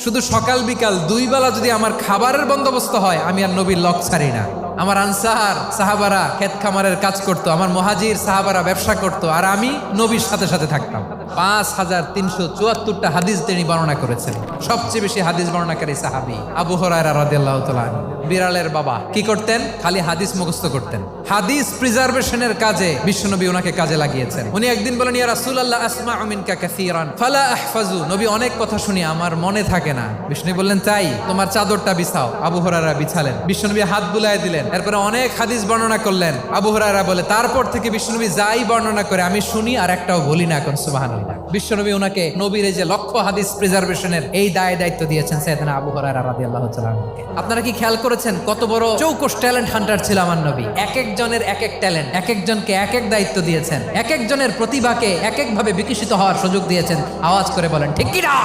শুধু সকাল বিকাল দুই বেলা যদি আমার খাবারের বন্দোবস্ত হয়, আমি আর নবীর লক ছাড়ি না। আমার আনসার সাহাবারা ক্ষেত খামারের কাজ করত, আমার মুহাজির সাহাবারা ব্যবসা করত, আর আমি নবীর সাথে সাথে থাকতাম। 5374টা হাদিস তিনি বর্ণনা করেছেন। সবচেয়ে বেশি হাদিস বর্ণনাকারী সাহাবী আবু হুরায়রা রাদিয়াল্লাহু তাআলা আনহু। বিড়ালের বাবা কি করতেন? খালি হাদিস মুখস্থ করতেন। হাদিস প্রিজার্ভেশনের কাজে বিশ্বনবী ওনাকে কাজে লাগিয়েছেন। উনি একদিন বলেন, ইয়া রাসূলুল্লাহ আসমাউ মিনকা কাসীরান ফালা আহফাজু। নবী, অনেক কথা শুনি, আমার মনে থাকে না। বিষ্ণু বললেন, তাই তোমার চাদরটা বিছাও। আবু হুরায়রা বিছালেন। বিশ্বনবী হাত বুলায় দিলেন। এরপরে অনেক হাদিস বর্ণনা করলেন। আবু হুরায়রা বলে, তারপর থেকে বিশ্বনবী যাই বর্ণনা করে আমি শুনি আর একটাও বলি না। এখন সুবহানাল্লাহ। বিশ্বনবী ওনাকে নবীর এই যে লক্ষ হাদিস প্রিজার্ভেশনের এই দায়িত্ব দিয়েছেন সাইয়েদনা আবু হুরায়রা রাদিয়াল্লাহু তাআলা আনহুকে। আপনারা কি খেয়াল করেছেন কত বড় চৌকস ট্যালেন্ট হান্টার ছিল আমার নবী? এক একজনের এক এক ট্যালেন্ট, এক একজনকে এক এক দায়িত্ব দিয়েছেন, এক একজনের প্রতিভাকে এক একভাবে বিকশিত হওয়ার সুযোগ দিয়েছেন। আওয়াজ করে বলেন ঠিক কি না?